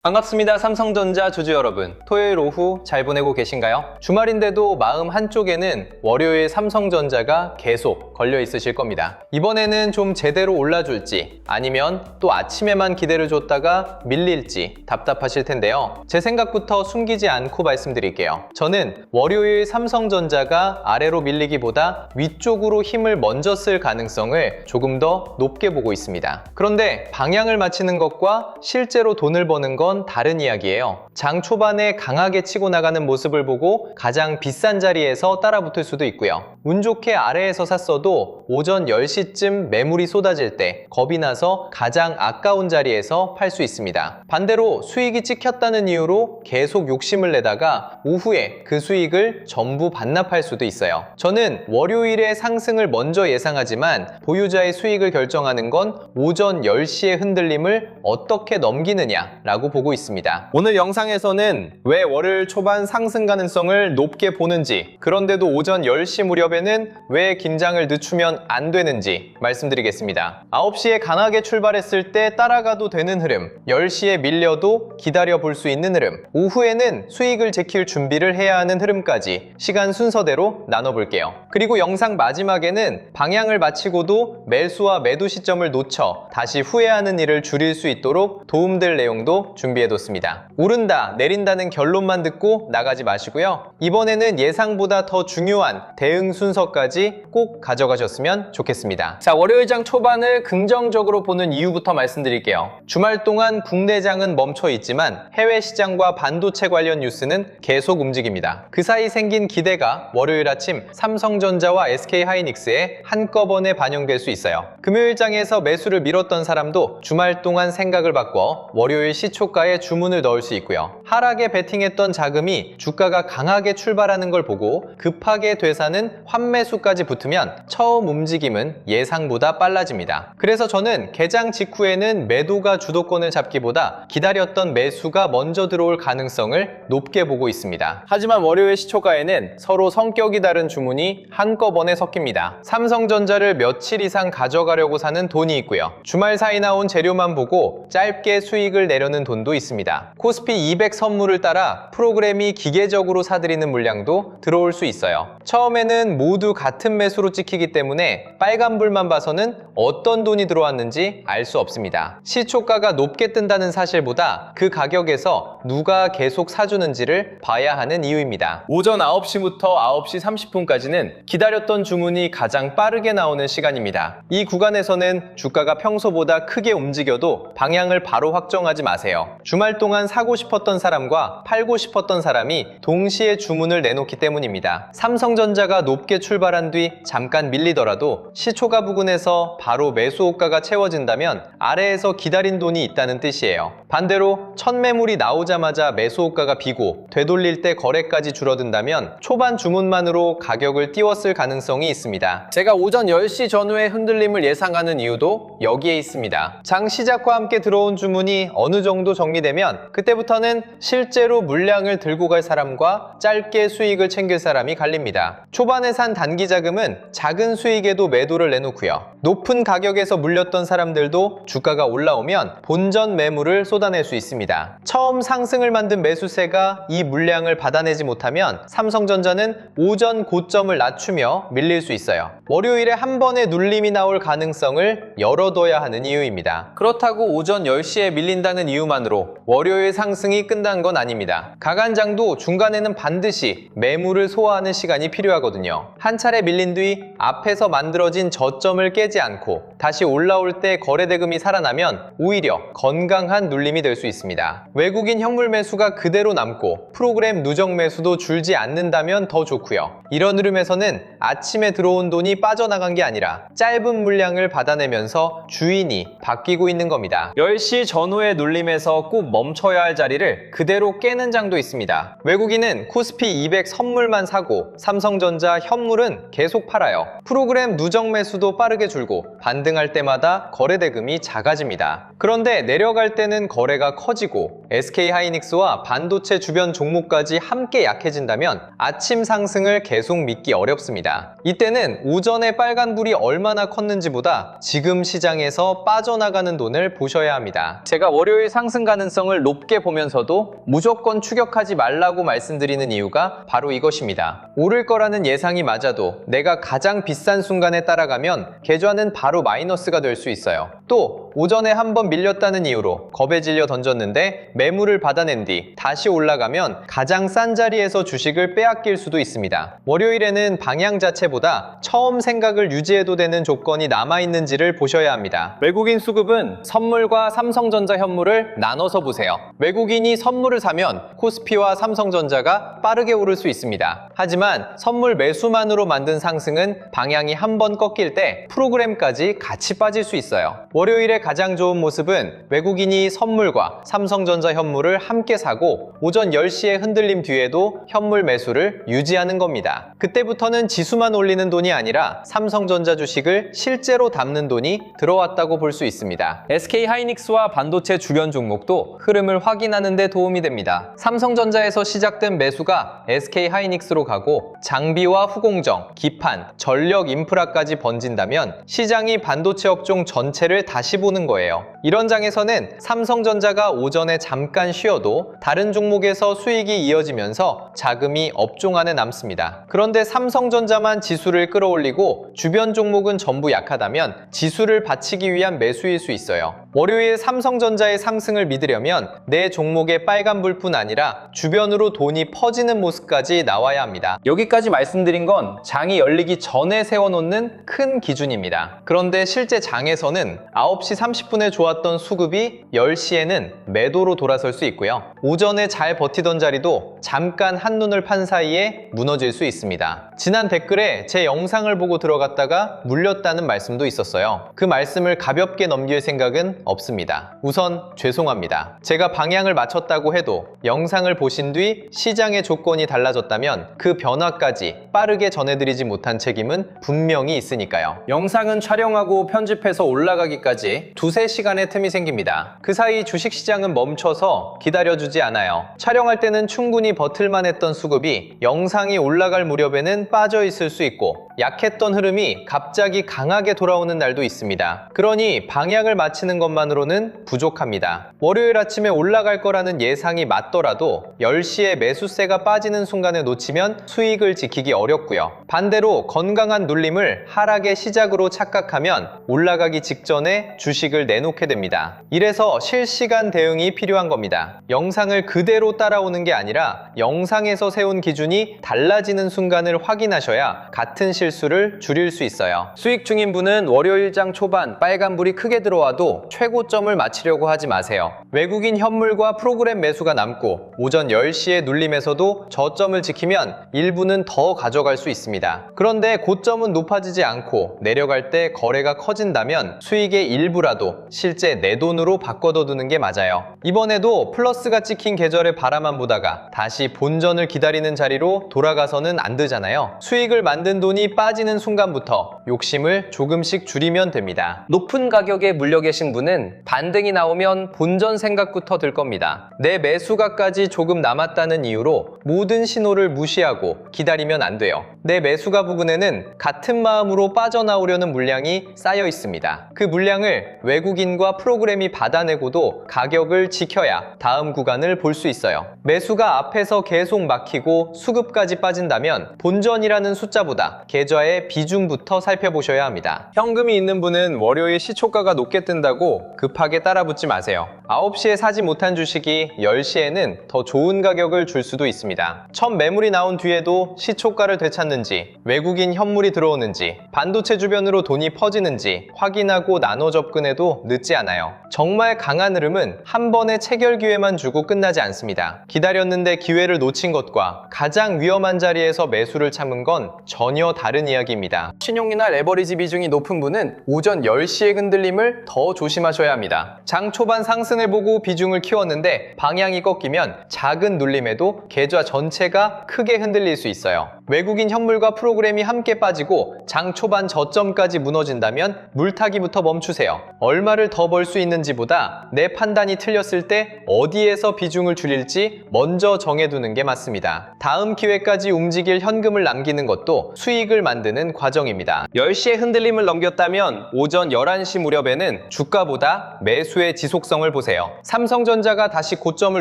반갑습니다. 삼성전자 주주 여러분. 토요일 오후 잘 보내고 계신가요? 주말인데도 마음 한쪽에는 월요일 삼성전자가 계속 걸려 있으실 겁니다. 이번에는 좀 제대로 올라줄지 아니면 또 아침에만 기대를 줬다가 밀릴지 답답하실 텐데요. 제 생각부터 숨기지 않고 말씀드릴게요. 저는 월요일 삼성전자가 아래로 밀리기보다 위쪽으로 힘을 먼저 쓸 가능성을 조금 더 높게 보고 있습니다. 그런데 방향을 맞추는 것과 실제로 돈을 버는 건 다른 이야기예요. 장 초반에 강하게 치고 나가는 모습을 보고 가장 비싼 자리에서 따라붙을 수도 있고요. 운 좋게 아래에서 샀어도 오전 10시쯤 매물이 쏟아질 때 겁이 나서 가장 아까운 자리에서 팔 수 있습니다. 반대로 수익이 찍혔다는 이유로 계속 욕심을 내다가 오후에 그 수익을 전부 반납할 수도 있어요. 저는 월요일에 상승을 먼저 예상하지만 보유자의 수익을 결정하는 건 오전 10시의 흔들림을 어떻게 넘기느냐라고 보고 있습니다. 오늘 영상에서는 왜 월요일 초반 상승 가능성을 높게 보는지, 그런데도 오전 10시 무렵에는 왜 긴장을 늦추면 안 되는지 말씀드리겠습니다. 9시에 강하게 출발했을 때 따라가도 되는 흐름, 10시에 밀려도 기다려 볼 수 있는 흐름, 오후에는 수익을 지킬 준비를 해야 하는 흐름까지 시간 순서대로 나눠볼게요. 그리고 영상 마지막에는 방향을 마치고도 매수와 매도 시점을 놓쳐 다시 후회하는 일을 줄일 수 있도록 도움될 내용도 준비해뒀습니다. 오른다, 내린다는 결론만 듣고 나가지 마시고요. 이번에는 예상보다 더 중요한 대응 순서까지 꼭 가져가셨으면 좋겠습니다. 자, 월요일장 초반을 긍정적으로 보는 이유부터 말씀드릴게요. 주말 동안 국내장은 멈춰 있지만 해외 시장과 반도체 관련 뉴스는 계속 움직입니다. 그 사이 생긴 기대가 월요일 아침 삼성전자와 SK하이닉스에 한꺼번에 반영될 수 있어요. 금요일장에서 매수를 밀었던 사람도 주말 동안 생각을 바꿔 월요일 시초가에 주문을 넣을 수 있고요. 하락에 베팅했던 자금이 주가가 강하게 출발하는 걸 보고 급하게 되사는 환매수까지 붙으면 처음 움직임은 예상보다 빨라집니다. 그래서 저는 개장 직후에는 매도가 주도권을 잡기보다 기다렸던 매수가 먼저 들어올 가능성을 높게 보고 있습니다. 하지만 월요일 시초가에는 서로 성격이 다른 주문이 한꺼번에 섞입니다. 삼성전자를 며칠 이상 가져가려고 사는 돈이 있고요. 주말 사이 나온 재료만 보고 짧게 수익을 내려는 돈도 있습니다. 코스피 200 선물을 따라 프로그램이 기계적으로 사들이는 물량도 들어올 수 있어요. 처음에는 모두 같은 매수로 찍히기 때문에 빨간불만 봐서는 어떤 돈이 들어왔는지 알 수 없습니다. 시초가가 높게 뜬다는 사실보다 그 가격에서 누가 계속 사주는지를 봐야 하는 이유입니다. 오전 9시부터 9시 30분까지는 기다렸던 주문이 가장 빠르게 나오는 시간입니다. 이 구간에서는 주가가 평소보다 크게 움직여도 방향을 바로 확정하지 마세요. 주말 동안 사고 싶었던 사람과 팔고 싶었던 사람이 동시에 주문을 내놓기 때문입니다. 삼성전자가 높게 출발한 뒤 잠깐 밀리더라도 시초가 부근에서 바로 매수 호가가 채워진다면 아래에서 기다린 돈이 있다는 뜻이에요. 반대로 첫 매물이 나오자마자 매수 호가가 비고 되돌릴 때 거래까지 줄어든다면 초반 주문만으로 가격을 띄웠을 가능성이 있습니다. 제가 오전 10시 전후의 흔들림을 예상하는 이유도 여기에 있습니다. 장 시작과 함께 들어온 주문이 어느 정도 정리되면 그때부터는 실제로 물량을 들고 갈 사람과 짧게 수익을 챙길 사람이 갈립니다. 초반에 산 단기 자금은 작은 수익에도 매도를 내놓고요. 높은 가격에서 물렸던 사람들도 주가가 올라오면 본전 매물을 쏟아낼 수 있습니다. 처음 상승을 만든 매수세가 이 물량을 받아내지 못하면 삼성전자는 오전 고점을 낮추며 밀릴 수 있어요. 월요일에 한 번의 눌림이 나올 가능성을 열어둬야 하는 이유입니다. 그렇다고 오전 10시에 밀린다는 이유만으로 월요일 상승이 끝난 건 아닙니다. 가간장도 중간에는 반드시 매물을 소화하는 시간이 필요하거든요. 한 차례 밀린 뒤 앞에서 만들어진 저점을 깨지 않고 다시 올라올 때 거래대금이 살아나면 오히려 건강한 눌림이 될 수 있습니다. 외국인 현물 매수가 그대로 남고 프로그램 누적 매수도 줄지 않는다면 더 좋고요. 이런 흐름에서는 아침에 들어온 돈이 빠져나간 게 아니라 짧은 물량을 받아내면서 주인이 바뀌고 있는 겁니다. 10시 전후의 눌림에서 꼭 멈춰야 할 자리를 그대로 깨는 장도 있습니다. 외국인은 코스피 200 선물만 사고 삼성전자 현물은 계속 팔아요. 프로그램 누적 매수도 빠르게 줄고 반등할 때마다 거래 대금이 작아집니다. 그런데 내려갈 때는 거래가 커지고 SK하이닉스와 반도체 주변 종목까지 함께 약해진다면 아침 상승을 계속 믿기 어렵습니다. 이때는 오전에 빨간불이 얼마나 컸는지보다 지금 시장에서 빠져나가는 돈을 보셔야 합니다. 제가 월요일 상승 가능성을 높게 보면서도 무조건 추격하지 말라고 말씀드리는 이유가 바로 이것입니다. 오를 거라는 예상이 맞아도 내가 가장 비싼 순간에 따라가면 계좌는 바로 마이너스가 될 수 있어요. 또 오전에 한번 밀렸다는 이유로 겁에 질려 던졌는데 매물을 받아낸 뒤 다시 올라가면 가장 싼 자리에서 주식을 빼앗길 수도 있습니다. 월요일에는 방향 자체보다 처음 생각을 유지해도 되는 조건이 남아있는지를 보셔야 합니다. 외국인 수급은 선물과 삼성전자 현물을 나눠서 보세요. 외국인이 선물을 사면 코스피와 삼성전자가 빠르게 오를 수 있습니다. 하지만 선물 매수만으로 만든 상승은 방향이 한번 꺾일 때 프로그램까지 같이 빠질 수 있어요. 월요일에 가장 좋은 모습은 외국인이 선물과 삼성전자 현물을 함께 사고 오전 10시에 흔들림 뒤에도 현물 매수를 유지하는 겁니다. 그때부터는 지수만 올리는 돈이 아니라 삼성전자 주식을 실제로 담는 돈이 들어왔다고 볼 수 있습니다. SK하이닉스와 반도체 주변 종목도 흐름을 확인하는 데 도움이 됩니다. 삼성전자에서 시작된 매수가 SK하이닉스로 가고 장비와 후공정, 기판, 전력 인프라까지 번진다면 시장이 반도체 업종 전체를 다시 보는 거예요. 이런 장에서는 삼성전자가 오전에 잠깐 쉬어도 다른 종목에서 수익이 이어지면서 자금이 업종 안에 남습니다. 그런데 삼성전자만 지수를 끌어올리고 주변 종목은 전부 약하다면 지수를 받치기 위한 매수일 수 있어요. 월요일 삼성전자의 상승을 믿으려면 내 종목의 빨간불뿐 아니라 주변으로 돈이 퍼지는 모습까지 나와야 합니다. 여기까지 말씀드린 건 장이 열리기 전에 세워놓는 큰 기준입니다. 그런데 실제 장에서는 9시 30분에 좋았던 수급이 10시에는 매도로 돌아설 수 있고요. 오전에 잘 버티던 자리도 잠깐 한눈을 판 사이에 무너질 수 있습니다. 지난 댓글에 제 영상을 보고 들어갔다가 물렸다는 말씀도 있었어요. 그 말씀을 가볍게 넘길 생각은 없습니다. 우선 죄송합니다. 제가 방향을 맞췄다고 해도 영상을 보신 뒤 시장의 조건이 달라졌다면 그 변화까지 빠르게 전해드리지 못한 책임은 분명히 있으니까요. 영상은 촬영하고 편집해서 올라가기까지 2~3시간의 틈이 생깁니다. 그 사이 주식시장은 멈춰서 기다려주지 않아요. 촬영할 때는 충분히 버틸만 했던 수급이 영상이 올라갈 무렵에는 빠져 있을 수 있고 약했던 흐름이 갑자기 강하게 돌아오는 날도 있습니다. 그러니 방향을 맞히는 것만으로는 부족합니다. 월요일 아침에 올라갈 거라는 예상이 맞더라도 10시에 매수세가 빠지는 순간을 놓치면 수익을 지키기 어렵고요. 반대로 건강한 눌림을 하락의 시작으로 착각하면 올라가기 직전에 주식을 내놓게 됩니다. 이래서 실시간 대응이 필요한 겁니다. 영상을 그대로 따라오는 게 아니라 영상에서 세운 기준이 달라지는 순간을 확인하셔야 같은 실수를 줄일 수 있어요. 수익 중인 분은 월요일장 초반 빨간불이 크게 들어와도 최고점을 맞추려고 하지 마세요. 외국인 현물과 프로그램 매수가 남고 오전 10시에 눌림에서도 저점을 지키면 일부는 더 가져갈 수 있습니다. 그런데 고점은 높아지지 않고 내려갈 때 거래가 커진다면 수익의 일부라도 실제 내 돈으로 바꿔둬두는 게 맞아요. 이번에도 플러스가 찍힌 계절에 바라만 보다가 다시 본전을 기다리는 자리로 돌아가서는 안 되잖아요. 수익을 만든 돈이 빠지는 순간부터 욕심을 조금씩 줄이면 됩니다. 높은 가격에 물려 계신 분은 반등이 나오면 본전 생각부터 들 겁니다. 내 매수가까지 조금 남았다는 이유로 모든 신호를 무시하고 기다리면 안 돼요. 내 매수가 부근에는 같은 마음으로 빠져나오려는 물량이 쌓여 있습니다. 그 물량을 외국인과 프로그램이 받아내고도 가격을 지켜야 다음 구간을 볼 수 있어요. 매수가 앞에서 계속 막히고 수급까지 빠진다면 본전이라는 숫자보다 계좌의 비중부터 살펴보셔야 합니다. 현금이 있는 분은 월요일 시초가가 높게 뜬다고 급하게 따라붙지 마세요. 9시에 사지 못한 주식이 10시에는 더 좋은 가격을 줄 수도 있습니다. 첫 매물이 나온 뒤에도 시초가를 되찾는지, 외국인 현물이 들어오는지, 반도체 주변으로 돈이 퍼지는지 확인하고 나눠 접근해도 늦지 않아요. 정말 강한 흐름은 한 번의 체결 기회만 주고 끝나지 않습니다. 기다렸는데 기회를 놓친 것과 가장 위험한 자리에서 매수를 참은 건 전혀 다른 이야기입니다. 신용이나 레버리지 비중이 높은 분은 오전 10시의 흔들림을 더 조심하셔야 조심하셔야 합니다. 장 초반 상승을 보고 비중을 키웠는데 방향이 꺾이면 작은 눌림에도 계좌 전체가 크게 흔들릴 수 있어요. 외국인 현물과 프로그램이 함께 빠지고 장 초반 저점까지 무너진다면 물타기부터 멈추세요. 얼마를 더 벌 수 있는지보다 내 판단이 틀렸을 때 어디에서 비중을 줄일지 먼저 정해두는 게 맞습니다. 다음 기회까지 움직일 현금을 남기는 것도 수익을 만드는 과정입니다. 10시에 흔들림을 넘겼다면 오전 11시 무렵에는 주가보다 매수의 지속성을 보세요. 삼성전자가 다시 고점을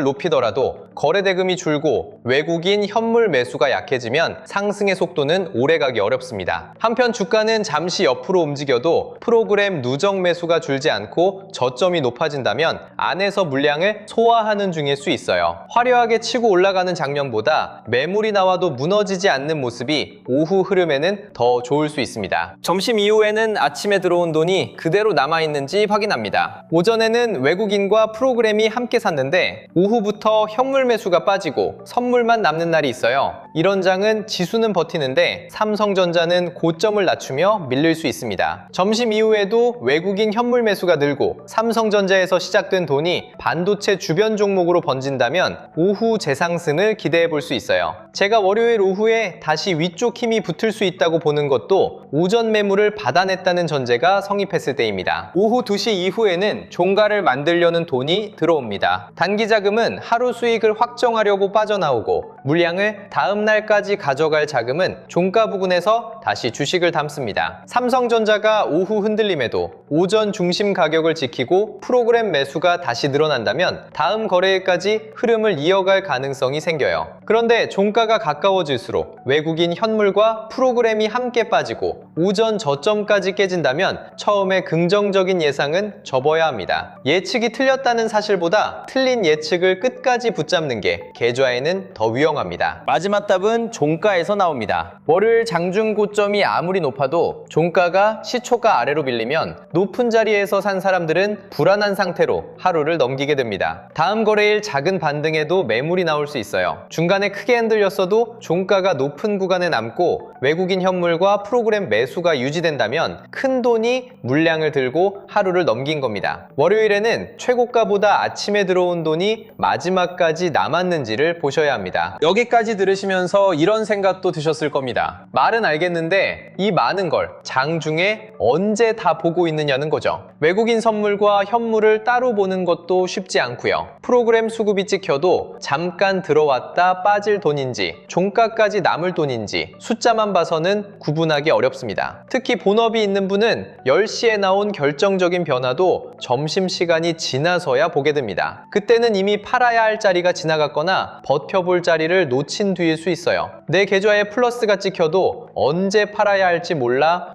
높이더라도 거래대금이 줄고 외국인 현물 매수가 약해지면 상승의 속도는 오래가기 어렵습니다. 한편 주가는 잠시 옆으로 움직여도 프로그램 누적 매수가 줄지 않고 저점이 높아진다면 안에서 물량을 소화하는 중일 수 있어요. 화려하게 치고 올라가는 장면보다 매물이 나와도 무너지지 않는 모습이 오후 흐름에는 더 좋을 수 있습니다. 점심 이후에는 아침에 들어온 돈이 그대로 남아있는지 확인합니다. 오전에는 외국인과 프로그램이 함께 샀는데 오후부터 현물 매수가 빠지고 선물만 남는 날이 있어요. 이런 장은 지수는 버티는데 삼성전자는 고점을 낮추며 밀릴 수 있습니다. 점심 이후에도 외국인 현물 매수가 늘고 삼성전자에서 시작된 돈이 반도체 주변 종목으로 번진다면 오후 재상승을 기대해 볼 수 있어요. 제가 월요일 오후에 다시 위쪽 힘이 붙을 수 있다고 보는 것도 오전 매물을 받아냈다는 전제가 성립했을 때입니다. 오후 2시 이후에는 종가를 만들려는 돈이 들어옵니다. 단기 자금은 하루 수익을 확정하려고 빠져나오고 물량을 다음 날까지 가져갈 자금은 종가 부근에서 다시 주식을 담습니다. 삼성전자가 오후 흔들림에도 오전 중심 가격을 지키고 프로그램 매수가 다시 늘어난다면 다음 거래일까지 흐름을 이어갈 가능성이 생겨요. 그런데 종가가 가까워질수록 외국인 현물과 프로그램이 함께 빠지고 오전 저점까지 깨진다면 처음에 긍정적인 예상은 접어야 합니다. 예측이 틀렸다는 사실보다 틀린 예측을 끝까지 붙잡는 게 계좌에는 더 위험합니다. 마지막 답은 종가에서 나옵니다. 월요일 장중 고점이 아무리 높아도 종가가 시초가 아래로 밀리면 높은 자리에서 산 사람들은 불안한 상태로 하루를 넘기게 됩니다. 다음 거래일 작은 반등에도 매물이 나올 수 있어요. 중간에 크게 흔들렸어도 종가가 높은 구간에 남고 외국인 현물과 프로그램 매수가 유지된다면 큰 돈이 물량을 들고 하루를 넘긴 겁니다. 월요일에는 최고가보다 아침에 들어온 돈이 마지막까지 남았는지를 보셔야 합니다. 여기까지 들으시면서 이런 생각도 드셨을 겁니다. 말은 알겠는데 이 많은 걸 장중에 언제 다 보고 있느냐는 거죠. 외국인 선물과 현물을 따로 보는 것도 쉽지 않고요. 프로그램 수급이 찍혀도 잠깐 들어왔다 빠질 돈인지 종가까지 남을 돈인지 숫자만 봐서는 구분하기 어렵습니다. 특히 본업이 있는 분은 10시에 나온 결정적인 변화도 점심시간이 지나서야 보게 됩니다. 그때는 이미 팔아야 할 자리가 지나갔거나 버텨볼 자리를 놓친 뒤일 수 있어요. 내 계좌에 플러스가 찍혀도 언제 팔아야 할지 몰라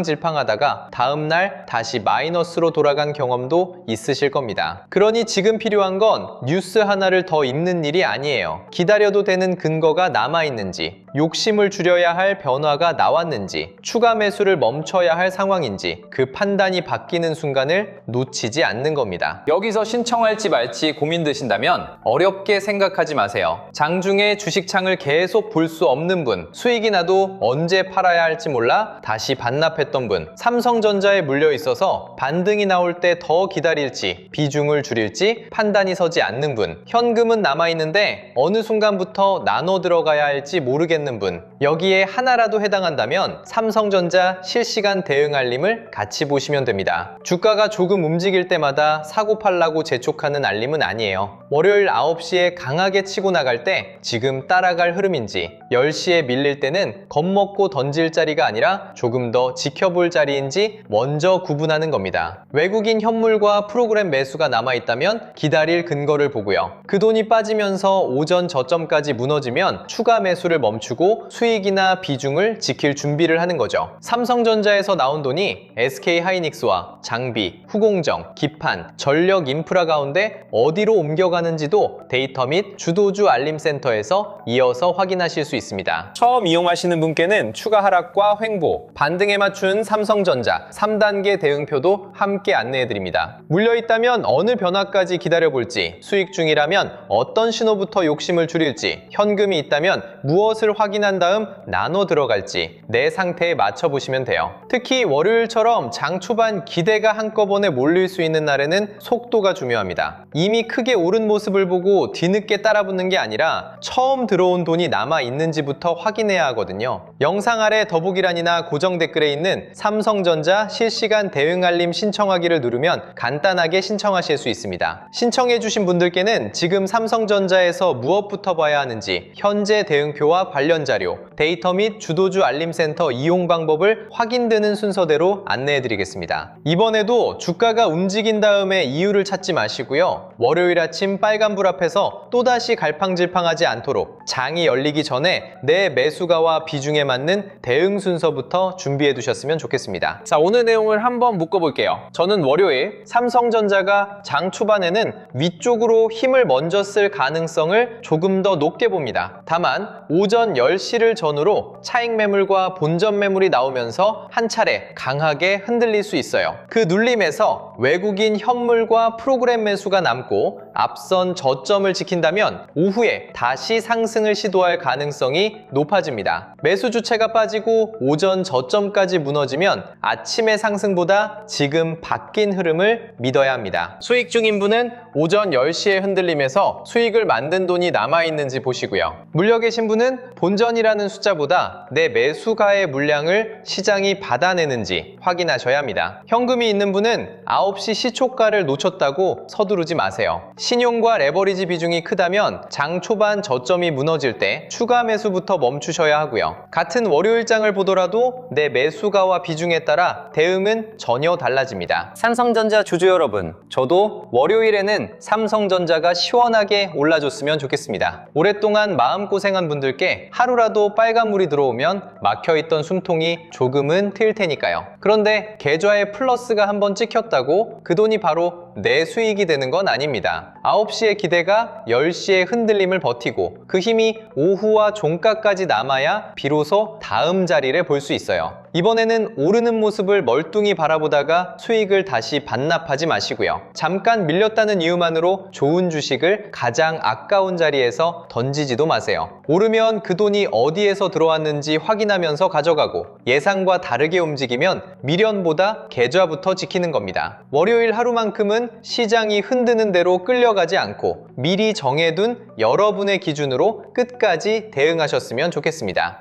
갈팡질팡하다가 다음날 다시 마이너스로 돌아간 경험도 있으실 겁니다. 그러니 지금 필요한 건 뉴스 하나를 더 읽는 일이 아니에요. 기다려도 되는 근거가 남아있는지, 욕심을 줄여야 할 변화가 나왔는지, 추가 매수를 멈춰야 할 상황인지 그 판단이 바뀌는 순간을 놓치지 않는 겁니다. 여기서 신청할지 말지 고민되신다면 어렵게 생각하지 마세요. 장중에 주식창을 계속 볼 수 없는 분, 수익이 나도 언제 팔아야 할지 몰라 다시 반납했던 분, 삼성전자에 물려 있어서 반등이 나올 때 더 기다릴지 비중을 줄일지 판단이 서지 않는 분, 현금은 남아있는데 어느 순간부터 나눠 들어가야 할지 모르겠는 분, 여기에 하나라도 해당한다면 삼성전자 실시간 대응 알림을 같이 보시면 됩니다. 주가가 조금 움직일 때마다 사고 팔라고 재촉하는 알림은 아니에요. 월요일 9시에 강하게 치고 나갈 때 지금 따라갈 흐름인지, 10시에 밀릴 때는 겁먹고 던질 자리가 아니라 조금 더 지켜볼 자리인지 먼저 구분하는 겁니다. 외국인 현물과 프로그램 매수가 남아있다면 기다릴 근거를 보고요. 그 돈이 빠지면서 오전 저점까지 무너지면 추가 매수를 멈추고 수익이나 비중을 지킬 준비를 하는 거죠. 삼성전자에서 나온 돈이 SK하이닉스와 장비, 후공정, 기판, 전력 인프라 가운데 어디로 옮겨가는지도 데이터 및 주도주 알림센터에서 이어서 확인하실 수 있습니다. 처음 이용하시는 분께는 추가 하락과 횡보, 반등에 맞춘 삼성전자 3단계 대응표도 함께 안내해드립니다. 물려있다면 어느 변화까지 기다려볼지, 수익 중이라면 어떤 신호부터 욕심을 줄일지, 현금이 있다면 무엇을 확인한 다음 나눠 들어갈지 내 상태에 맞춰보시면 돼요. 특히 월요일처럼 장 초반 기대가 한꺼번에 몰릴 수 있는 날에는 속도가 중요합니다. 이미 크게 오른 모습을 보고 뒤늦게 따라붙는 게 아니라 처음 들어온 돈이 남아 있는지부터 확인해야 하거든요. 영상 아래 더보기란이나 고정 댓글에 있는 삼성전자 실시간 대응 알림 신청하기를 누르면 간단하게 신청하실 수 있습니다. 신청해주신 분들께는 지금 삼성전자에서 무엇부터 봐야 하는지, 현재 대응표와 관련 자료, 데이터 및 주도주 알림센터 이용 방법을 확인되는 순서대로 안내해드리겠습니다. 이번에도 주가가 움직인 다음에 이유를 찾지 마시고요. 월요일 아침 빨간불 앞에서 또다시 갈팡질팡하지 않도록 장이 열리기 전에 내 매수가와 비중에 맞는 대응 순서부터 준비해 두셨으면 좋겠습니다. 자, 오늘 내용을 한번 묶어볼게요. 저는 월요일 삼성전자가 장 초반에는 위쪽으로 힘을 먼저 쓸 가능성을 조금 더 높게 봅니다. 다만 오전 10시를 전후로 차익 매물과 본전 매물이 나오면서 한 차례 강하게 흔들릴 수 있어요. 그 눌림에서 외국인 현물과 프로그램 매수가 남고 앞선 저점을 지킨다면 오후에 다시 상승을 시도할 가능성이 높아집니다. 매수 주체가 빠지고 오전 저점까지 무너지면 아침의 상승보다 지금 바뀐 흐름을 믿어야 합니다. 수익 중인 분은 오전 10시에 흔들림에서 수익을 만든 돈이 남아있는지 보시고요. 물려 계신 분은 본전이라는 숫자보다 내 매수가의 물량을 시장이 받아내는지 확인하셔야 합니다. 현금이 있는 분은 9시 시초가를 놓쳤다고 서두르지 마세요. 신용과 레버리지 비중이 크다면 장 초반 저점이 무너질 때 추가 매수부터 멈추셔야 하고요. 같은 월요일장을 보더라도 내 매수가와 비중에 따라 대응은 전혀 달라집니다. 삼성전자 주주 여러분, 저도 월요일에는 삼성전자가 시원하게 올라줬으면 좋겠습니다. 오랫동안 마음고생한 분들께 하루라도 빨간물이 들어오면 막혀있던 숨통이 조금은 트일 테니까요. 그런데 계좌에 플러스가 한번 찍혔다고 그 돈이 바로 내 수익이 되는 건 아닙니다. 9시의 기대가 10시의 흔들림을 버티고 그 힘이 오후와 종가까지 남아야 비로소 다음 자리를 볼 수 있어요. 이번에는 오르는 모습을 멀뚱히 바라보다가 수익을 다시 반납하지 마시고요. 잠깐 밀렸다는 이유만으로 좋은 주식을 가장 아까운 자리에서 던지지도 마세요. 오르면 그 돈이 어디에서 들어왔는지 확인하면서 가져가고 예상과 다르게 움직이면 미련보다 계좌부터 지키는 겁니다. 월요일 하루만큼은 시장이 흔드는 대로 끌려가지 않고 미리 정해둔 여러분의 기준으로 끝까지 대응하셨으면 좋겠습니다.